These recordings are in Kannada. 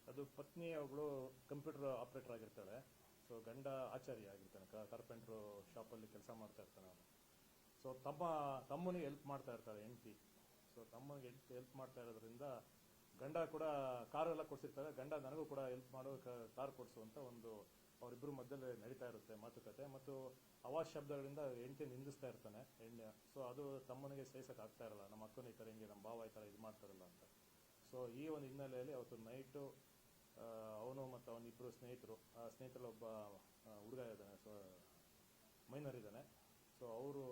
ಅದು ಪತ್ನಿ ಅವಳು ಕಂಪ್ಯೂಟರ್ ಆಪರೇಟರ್ ಆಗಿರ್ತಾಳೆ. ಸೊ ಗಂಡ ಆಚಾರ್ಯ ಆಗಿರ್ತಾನೆ, ಕಾರ್ಪೆಂಟ್ರು ಶಾಪಲ್ಲಿ ಕೆಲಸ ಮಾಡ್ತಾ ಇರ್ತಾನೆ ಅವನು. ಸೊ ತಮ್ಮನಿಗೆ ಹೆಲ್ಪ್ ಮಾಡ್ತಾ ಇರ್ತಾಳೆ ಹೆಂಡತಿ. ಸೊ ತಮ್ಮನಿಗೆ ಹೆಲ್ಪ್ ಮಾಡ್ತಾ ಇರೋದ್ರಿಂದ ಗಂಡ ಕೂಡ ಕಾರೆಲ್ಲ ಕೊಡಿಸಿರ್ತಾರೆ. ಗಂಡ ನನಗೂ ಕೂಡ ಹೆಲ್ಪ್ ಮಾಡೋ ಕಾರ್ ಕೊಡಿಸು ಅಂತ ಒಂದು ಅವರಿಬ್ಬರು ಮಧ್ಯದಲ್ಲಿ ನಡೀತಾ ಇರುತ್ತೆ ಮಾತುಕತೆ. ಮತ್ತು ಅವಾಜ್ ಶಬ್ದಗಳಿಂದ ಹೆಂಡತಿ ನಿಂದಿಸ್ತಾ ಇರ್ತಾನೆ ಎಣ್ಣೆ. ಸೊ ಅದು ತಮ್ಮನಿಗೆ ಸಹಿಸಕ್ಕೆ ಆಗ್ತಾ ಇರಲ್ಲ, ನಮ್ಮ ಅಕ್ಕನ ಈ ಥರ ಹಿಂಗೆ ನಮ್ಮ ಭಾವ ಈ ಥರ ಇದು ಮಾಡ್ತಾರಲ್ಲ ಅಂತ. ಸೊ ಈ ಒಂದು ಹಿನ್ನೆಲೆಯಲ್ಲಿ ಅವತ್ತು ನೈಟು ಅವನು ಮತ್ತು ಅವನಿಬ್ಬರು ಸ್ನೇಹಿತರು, ಆ ಸ್ನೇಹಿತರಲ್ಲಿ ಒಬ್ಬ ಹುಡುಗ ಇದ್ದಾನೆ, ಸೊ ಮೈನರ್ ಇದ್ದಾನೆ. ಸೊ ಅವರು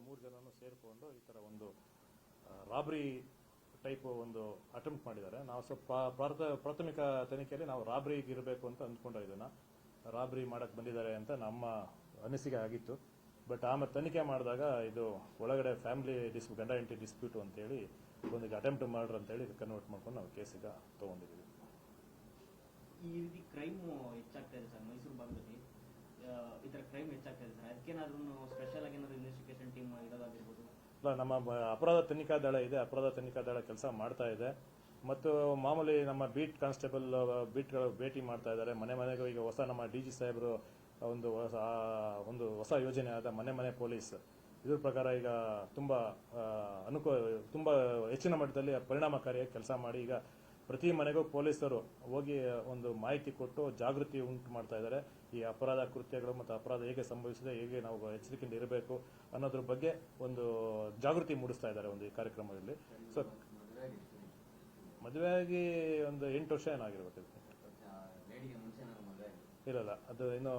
ಮೂರು ಜನನು ಸೇರಿಕೊಂಡು ಈ ಥರ ಒಂದು ರಾಬ್ರಿ ಟೈಪ್ ಒಂದು ಅಟೆಂಪ್ಟ್ ಮಾಡಿದ್ದಾರೆ. ನಾವು ಸ್ವಲ್ಪ ಪ್ರಾಥಮಿಕ ತನಿಖೆಯಲ್ಲಿ ನಾವು ರಾಬ್ರಿಗೆ ಇರಬೇಕು ಅಂತ ಅಂದ್ಕೊಂಡು ಇದನ್ನು ರಾಬ್ರಿ ಮಾಡಕ್ಕೆ ಬಂದಿದ್ದಾರೆ ಅಂತ ನಮ್ಮ ಅನಿಸಿಕೆ ಆಗಿತ್ತು. ಬಟ್ ಆಮೇಲೆ ತನಿಖೆ ಮಾಡಿದಾಗ ಇದು ಒಳಗಡೆ ಫ್ಯಾಮಿಲಿ ಗಂಡ ಹೆಂಡತಿ ಡಿಸ್ಪ್ಯೂಟು ಅಂತೇಳಿ ಒಂದು ಅಟೆಂಪ್ಟ್ ಮಾಡ್ರು ಅಂತೇಳಿ ಕನ್ವರ್ಟ್ ಮಾಡ್ಕೊಂಡು ನಾವು ಕೇಸಿಗೆ ತೊಗೊಂಡಿದ್ದೀವಿ. ಈ ರೀತಿ ಕ್ರೈಮ್ ಹೆಚ್ಚಾಗ್ತಾ ಇದೆ ಸರ್ ಮೈಸೂರು ಭಾಗದಲ್ಲಿ, ಈ ಥರ ಕ್ರೈಮ್ ಹೆಚ್ಚಾಗ್ತಾ ಇದೆ ಸರ್. ಅದಕ್ಕೇನಾದ್ರೂ ಸ್ಪೆಷಲ್ ಆಗಿ ಏನಾದ್ರು ಇನ್ವೆಸ್ಟಿಗೇಷನ್ ಟೀಮ್ ಇರೋದಾಗಿರ್ಬೋದು? ಇಲ್ಲ, ನಮ್ಮ ಅಪರಾಧ ತನಿಖಾ ದಳ ಇದೆ, ಅಪರಾಧ ತನಿಖಾ ದಳ ಕೆಲಸ ಮಾಡ್ತಾ ಇದೆ. ಮತ್ತು ಮಾಮೂಲಿ ನಮ್ಮ ಬೀಟ್ ಕಾನ್ಸ್ಟೇಬಲ್ ಬೀಟ್ಗಳು ಭೇಟಿ ಮಾಡ್ತಾ ಇದ್ದಾರೆ ಮನೆ ಮನೆಗೂ. ಈಗ ಹೊಸ ನಮ್ಮ DG ಸಾಹೇಬರು ಒಂದು ಹೊಸ ಯೋಜನೆ ಆದ ಮನೆ ಪೊಲೀಸ್, ಇದ್ರ ಪ್ರಕಾರ ಈಗ ತುಂಬ ಹೆಚ್ಚಿನ ಮಟ್ಟದಲ್ಲಿ ಪರಿಣಾಮಕಾರಿಯಾಗಿ ಕೆಲಸ ಮಾಡಿ ಈಗ ಪ್ರತಿ ಮನೆಗೂ ಪೊಲೀಸರು ಹೋಗಿ ಒಂದು ಮಾಹಿತಿ ಕೊಟ್ಟು ಜಾಗೃತಿ ಉಂಟು ಮಾಡ್ತಾ ಇದ್ದಾರೆ. ಈ ಅಪರಾಧ ಕೃತ್ಯಗಳು ಮತ್ತು ಅಪರಾಧ ಹೇಗೆ ಸಂಭವಿಸಿದೆ, ಹೇಗೆ ನಾವು ಎಚ್ಚರಿಕೆಯಿಂದ ಇರಬೇಕು ಅನ್ನೋದ್ರ ಬಗ್ಗೆ ಒಂದು ಜಾಗೃತಿ ಮೂಡಿಸ್ತಾ ಇದ್ದಾರೆ ಒಂದು ಈ ಕಾರ್ಯಕ್ರಮದಲ್ಲಿ. ಸೊ ಮದುವೆಯಾಗಿ ಒಂದು 8 ವರ್ಷ ಏನಾಗಿರ್ಬೇಕು. ಇರಲ್ಲ, ಅದು ಇನ್ನೂ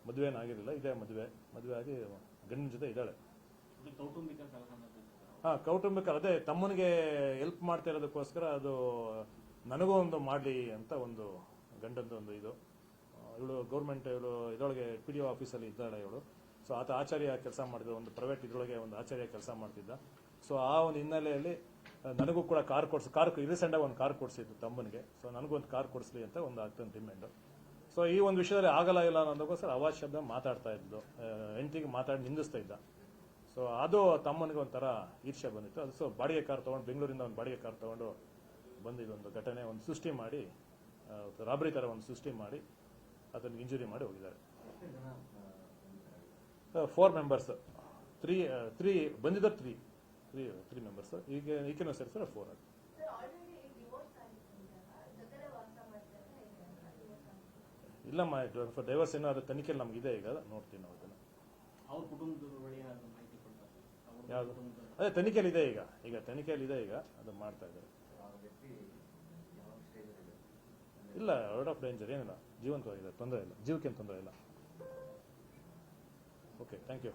ಮದುವೆ ಏನಾಗಿರಲಿಲ್ಲ, ಇದೇ ಮದುವೆ ಆಗಿ ಗಂಡಿನ ಜೊತೆ ಇದ್ದಾಳೆ. ಕೌಟುಂಬಿಕ ಅದೇ ತಮ್ಮನಿಗೆ ಹೆಲ್ಪ್ ಮಾಡ್ತಾ ಇರೋದಕ್ಕೋಸ್ಕರ ಅದು ನನಗೂ ಒಂದು ಮಾಡಲಿ ಅಂತ ಒಂದು ಗಂಡಂದು ಒಂದು ಇದು. ಇವಳು ಗೌರ್ಮೆಂಟ್ ಇದರೊಳಗೆ PDO ಆಫೀಸಲ್ಲಿ ಇದ್ದಾಳೆ ಇವಳು. ಸೊ ಆತ ಆಚಾರ್ಯ ಕೆಲಸ ಮಾಡಿದ ಒಂದು ಪ್ರೈವೇಟ್ ಇದರೊಳಗೆ ಒಂದು ಆಚಾರ್ಯ ಕೆಲಸ ಮಾಡ್ತಿದ್ದ. ಸೊ ಆ ಒಂದು ಹಿನ್ನೆಲೆಯಲ್ಲಿ ನನಗೂ ಕೂಡ ಕಾರ್ ರೀಸೆಂಟಾಗಿ ಒಂದು ಕಾರ್ ಕೊಡಿಸಿದ್ದು ತಮ್ಮನಿಗೆ. ಸೊ ನನಗೊಂದು ಕಾರ್ ಕೊಡಿಸ್ಲಿ ಅಂತ ಒಂದು ಆಗ್ತದೆ ಡಿಮ್ಯಾಂಡು. ಸೊ ಈ ಒಂದು ವಿಷಯದಲ್ಲಿ ಆಗಲ್ಲ ಇಲ್ಲ ಅನ್ನೋದಕ್ಕೋಸ್ಕರ ಅವಾಜ್ ಶಬ್ದ ಮಾತಾಡ್ತಾ ಇದ್ದು, ಹೆಂಡತಿಗೆ ಮಾತಾಡಿ ನಿಂದಿಸ್ತಾ ಇದ್ದ. ಸೊ ಅದು ತಮ್ಮನಿಗೆ ಒಂಥರ ಈರ್ಷ್ಯೆ ಬಂದಿತ್ತು. ಅದು ಸೊ ಬಾಡಿಗೆ ಕಾರ್ ತೊಗೊಂಡು ಬೆಂಗಳೂರಿಂದ ಒಂದು ಬಾಡಿಗೆ ಕಾರ್ ತೊಗೊಂಡು ಬಂದಿದ್ದೊಂದು ಘಟನೆ ಒಂದು ಸೃಷ್ಟಿ ಮಾಡಿ, ರಾಬ್ರಿ ಥರ ಒಂದು ಸೃಷ್ಟಿ ಮಾಡಿ ಅದನ್ನು ಇಂಜುರಿ ಮಾಡಿ ಹೋಗಿದ್ದಾರೆ. 4 ಮೆಂಬರ್ಸ್, 3 ಬಂದಿದ್ದ 3 ಮೆಂಬರ್ಸ್. ಈಗಿನ ಸೇರಿಸಿದ್ರೆ 4 ಆಗಿ. ಇಲ್ಲಮ್ಮ, ಡೈವರ್ಸ್ ಏನೋ ಅದು ತನಿಖೆಯಲ್ಲಿ ನಮಗಿದೆ, ಈಗ ನೋಡ್ತೀವಿ ನಾವು ಅದನ್ನು. ಯಾವುದು ಅದೇ ತನಿಖೆಯಲ್ಲಿ ಇದೆ, ಈಗ ತನಿಖೆಯಲ್ಲಿ ಇದೆ, ಈಗ ಅದು ಮಾಡ್ತಾ ಇದ್ದಾರೆ. ಇಲ್ಲ, ಔಟ್ ಆಫ್ ಡೇಂಜರ್ ಏನಿಲ್ಲ, ಜೀವಂತವಾಗಿದೆ, ತೊಂದರೆ ಇಲ್ಲ, ಜೀವಕ್ಕೇನು ತೊಂದರೆ ಇಲ್ಲ. Okay, thank you.